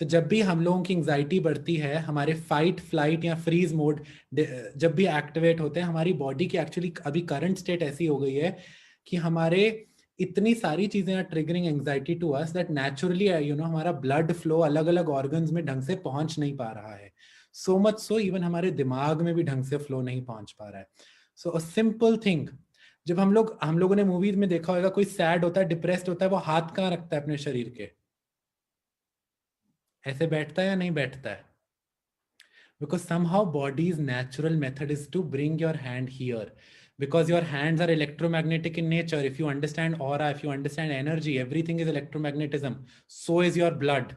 सो जब भी हम लोगों की एंजाइटी बढ़ती है, हमारे फाइट फ्लाइट या फ्रीज मोड जब भी एक्टिवेट होते हैं, हमारी बॉडी की एक्चुअली अभी करंट स्टेट ऐसी हो गई है कि हमारे इतनी सारी चीजें are triggering anxiety to us that naturally हमारा ब्लड फ्लो अलग अलग ऑर्गन्स में ढंग से पहुंच नहीं पा रहा है। सो मच सो इवन हमारे दिमाग में भी ढंग से फ्लो नहीं पहुंच पा रहा है। सो अ सिंपल थिंग, जब हम लोगों ने मूवीज में देखा होगा, कोई सैड होता है, डिप्रेस्ड होता है, वो हाथ कहाँ रखता है अपने शरीर के? ऐसे बैठता है या नहीं बैठता है? Because somehow body's natural method is to bring your hand here, because your hands are electromagnetic in nature. If you understand aura, if you understand energy, everything is electromagnetism. So is your blood.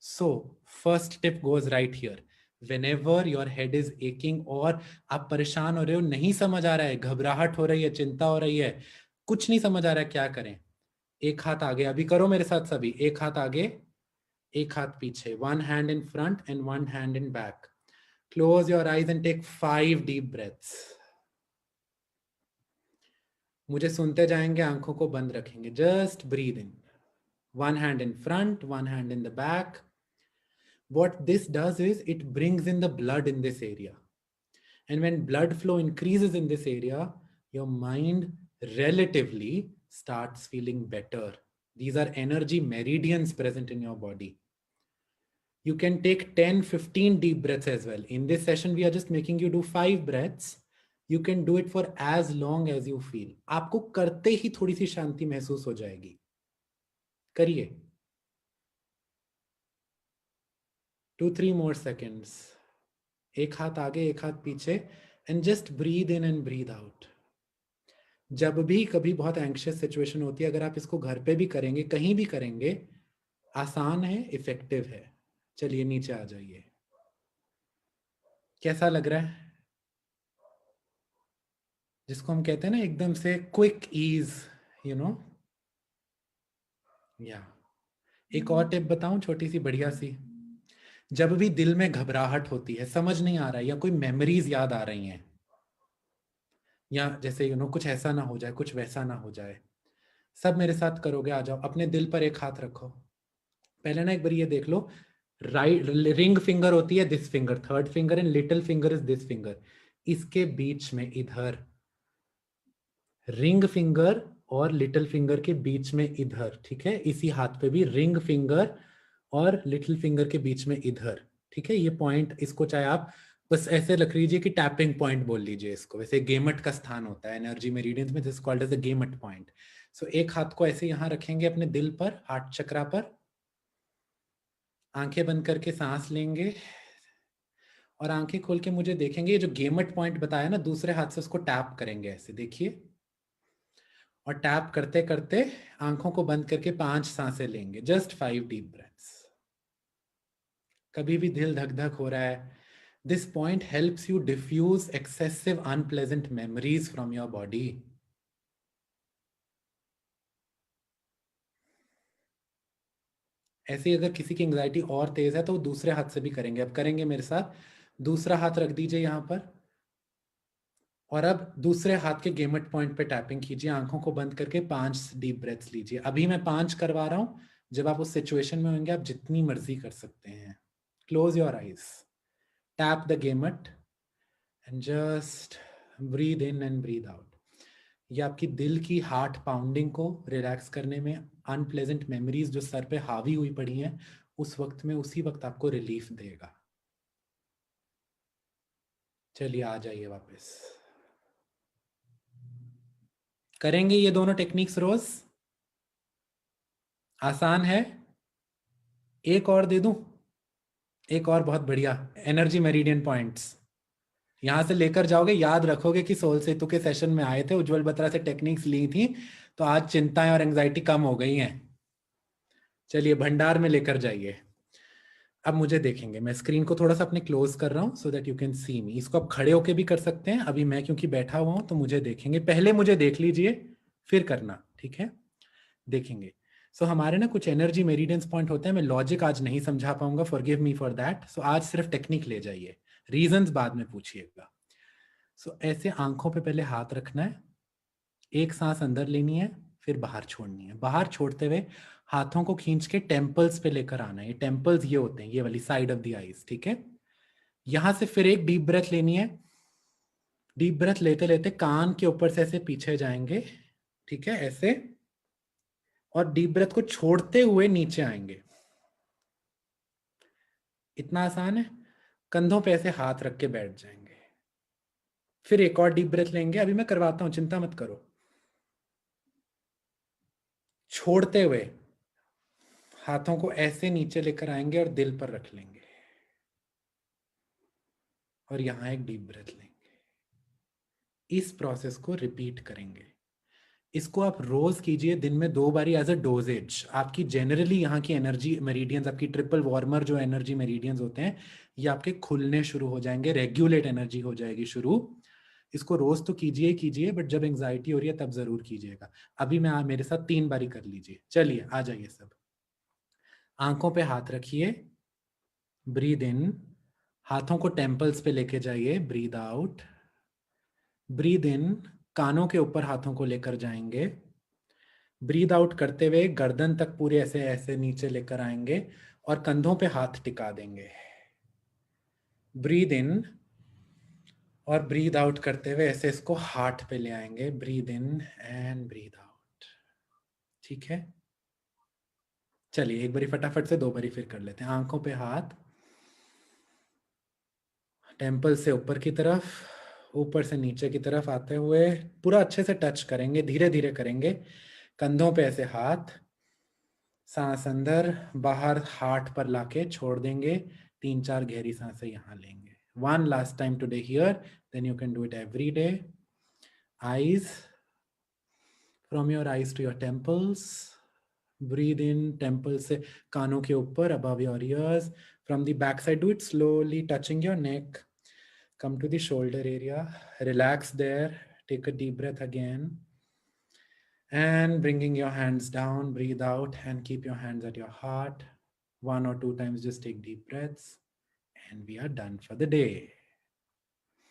So first tip goes right here. Whenever your head is aching और आप परेशान हो रहे हो, नहीं समझ आ रहा है, घबराहट हो रही है, चिंता हो रही है, कुछ नहीं समझ आ रहा है, क्या करें? एक हाथ आगे, अभी करो मेरे साथ सभी, एक हाथ आगे, एक हाथ पीछे, one hand in front and one hand in back. Close your eyes and take 5 deep breaths. मुझे सुनते जाएंगे, आंखों को बंद रखेंगे. Just breathe in. One hand in front, one hand in the back. What this does is it brings in the blood in this area. And when blood flow increases in this area, your mind relatively starts feeling better. These are energy meridians present in your body. You can take 10-15 deep breaths as well. In this session, we are just making you do 5 breaths. You can do it for as long as you feel. आपको करते ही थोड़ी सी शांति महसूस हो जाएगी. करिए. 2-3 more seconds. एक हाथ आगे, एक हाथ पीछे, and just breathe in and breathe out. जब भी कभी बहुत एंग्शियस सिचुएशन होती है, अगर आप इसको घर पे भी करेंगे, कहीं भी करेंगे, आसान है, इफेक्टिव है. चलिए नीचे आ जाइए. कैसा लग रहा है? जिसको हम कहते हैं ना एकदम से क्विक ईज, यू नो. या एक और टिप बताऊं, छोटी सी बढ़िया सी. जब भी दिल में घबराहट होती है, समझ नहीं आ रहा है, या कोई मेमोरीज याद आ रही हैं, या जैसे कुछ ऐसा ना हो जाए, कुछ वैसा ना हो जाए, सब मेरे साथ करोगे. आ जाओ, अपने दिल पर एक हाथ रखो. पहले ना एक बार ये देख लो, राइट रिंग फिंगर होती है this finger, third finger, and little finger is this finger. इसके बीच में इधर रिंग फिंगर और लिटिल फिंगर के बीच में इधर, ठीक है? इसी हाथ पे भी रिंग फिंगर और लिटिल फिंगर के बीच में इधर, ठीक है? ये पॉइंट, इसको चाहे आप बस ऐसे रख लीजिए कि टैपिंग पॉइंट बोल लीजिए इसको. वैसे गेमट का स्थान होता है एनर्जी मेरिडियंस में, this called as the gamut point. So एक हाथ को ऐसे यहां रखेंगे अपने दिल पर, हार्ट चक्रा पर. आंखें बंद करके सांस लेंगे और आंखें खोल के मुझे देखेंगे. ये जो गेमट पॉइंट बताया ना, दूसरे हाथ से उसको टैप करेंगे ऐसे, देखिए. और टैप करते करते आंखों को बंद करके 5 सांसें लेंगे. Just 5 deep breaths. कभी भी दिल धक धक हो रहा है, this point helps you diffuse excessive unpleasant memories from your body. ऐसे ही अगर किसी की एंग्जाइटी और तेज है तो वो दूसरे हाथ से भी करेंगे. अब करेंगे मेरे साथ. दूसरा हाथ रख दीजिए यहां पर, और अब दूसरे हाथ के गेमट पॉइंट पे टैपिंग कीजिए. आंखों को बंद करके 5 डीप ब्रेथ्स लीजिए. अभी मैं 5 करवा रहा हूं. जब आप उस सिचुएशन में होंगे, आप जितनी मर्जी कर सकते हैं. Close your eyes, tap the gamut and just breathe in and breathe out. ये आपकी दिल की हार्ट पाउंडिंग को रिलैक्स करने में, अनप्लेजेंट मेमोरीज जो सर पे हावी हुई पड़ी हैं, उस वक्त में, उसी वक्त आपको रिलीफ देगा. चलिए आ जाइए वापस. करेंगे ये दोनों टेक्निक्स रोज. आसान है. एक और दे दूं? एक और बहुत बढ़िया एनर्जी मेरिडियन पॉइंट्स. यहां से लेकर जाओगे, याद रखोगे कि सोल सेतु के सेशन में आए थे, उज्जवल बत्रा से टेक्निक्स ली थी, तो आज चिंताएं और एंजाइटी कम हो गई हैं. चलिए भंडार में लेकर जाइए. अब मुझे देखेंगे, मैं स्क्रीन को थोड़ा सा अपने क्लोज कर रहा हूं so that you can see me. इसको आप खड़े होके भी कर सकते हैं. अभी मैं क्योंकि बैठा हुआ हूं तो मुझे देखेंगे. पहले मुझे देख लीजिए, फिर करना, ठीक है? देखेंगे. सो हमारे ना कुछ एनर्जी मेरिडियंस पॉइंट होते हैं. मैं लॉजिक आज नहीं समझा पाऊंगा, फॉरगिव मी फॉर दैट. सो आज सिर्फ टेक्निक ले जाइए, रीजंस बाद में पूछिएगा. सो ऐसे आंखों पे पहले हाथ रखना है. एक सांस अंदर लेनी है, फिर बाहर छोड़नी है. बाहर छोड़ते हुए हाथों को खींच के टेम्पल्स पे लेकर आना है। ये टेम्पल्स ये होते हैं, ये वाली साइड ऑफ द आईज, ठीक है। यहां से फिर एक डीप ब्रेथ लेनी है। डीप ब्रेथ लेते लेते कान के ऊपर से ऐसे पीछे जाएंगे, ठीक है, ऐसे, और डीप ब्रेथ को छोड़ते हुए नीचे आएंगे। इतना आसान है। कंधों पे ऐसे हाथ रख के बैठ जाएंगे। फिर एक और डीप ब्रेथ लेंगे, अभी मैं करवाता हूं, चिंता मत करो। छोड़ते हुए हाथों को ऐसे नीचे लेकर आएंगे और दिल पर रख लेंगे, और यहां एक डीप ब्रेथ लेंगे। इस प्रोसेस को रिपीट करेंगे। इसको आप रोज कीजिए, दिन में 2 बारी एज अ डोजेज। आपकी जनरली यहाँ की एनर्जी मेरिडियंस, आपकी ट्रिपल वार्मर जो एनर्जी मेरिडियंस होते हैं, ये आपके खुलने शुरू हो जाएंगे, रेगुलेट एनर्जी हो जाएगी शुरू। इसको रोज तो कीजिए ही कीजिए, बट जब एंग्जाइटी हो रही है तब जरूर कीजिएगा। अभी मैं मेरे साथ 3 बारी कर लीजिए। चलिए आ जाइए सब। आंखों पे हाथ रखिए, ब्रीद इन, हाथों को टेम्पल्स पे लेके जाइए, ब्रीद आउट। ब्रीद इन, कानों के ऊपर हाथों को लेकर जाएंगे। ब्रीद आउट करते हुए गर्दन तक पूरे ऐसे ऐसे नीचे लेकर आएंगे और कंधों पे हाथ टिका देंगे। ब्रीद इन, और ब्रीद आउट करते हुए ऐसे इसको हार्ट पे ले आएंगे। Breathe in and breathe out, ठीक है। चलिए एक बारी फटाफट से 2 बारी फिर कर लेते हैं। आंखों पे हाथ, टेम्पल से ऊपर की तरफ, ऊपर से नीचे की तरफ आते हुए पूरा अच्छे से टच करेंगे, धीरे धीरे करेंगे। कंधों पे ऐसे हाथ, सांस अंदर बाहर हार्ट पर लाके छोड़ देंगे। 3-4 गहरी सांसें यहाँ लेंगे। One last time today here, then you can do it every day. Eyes, from your eyes to your temples. Breathe in, temples से कानों के ऊपर, above your ears. From the back side, do it slowly, touching your neck. Come to the shoulder area, relax there, take a deep breath again. And bringing your hands down, breathe out and keep your hands at your heart. 1 or 2 times, just take deep breaths, and we are done for the day.